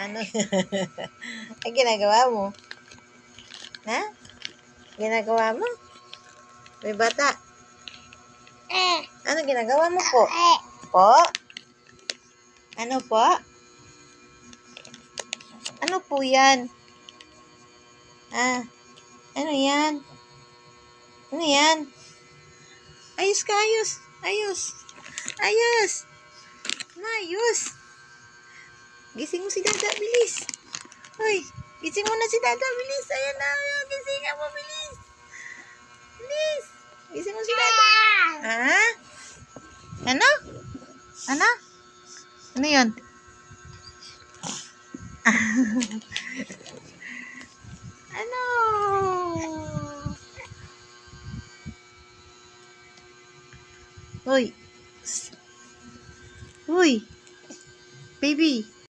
Ano? Ang ginagawa mo? Ha? Ginagawa mo? May bata. Ano ginagawa mo po? Po? Ano po? Ano po yan? Ano yan? Ano yan? Ayos ka, ayos. Ayos. Ayos. Ayos. Gising mo si Dada, bilis. Hoy, gising mo na si Dada, bilis. Ayan na, gising mo, bilis. Bilis. Gising mo si Dada. Ano? Ano? Ano yun? Ano? Hoy. Hoy. Baby.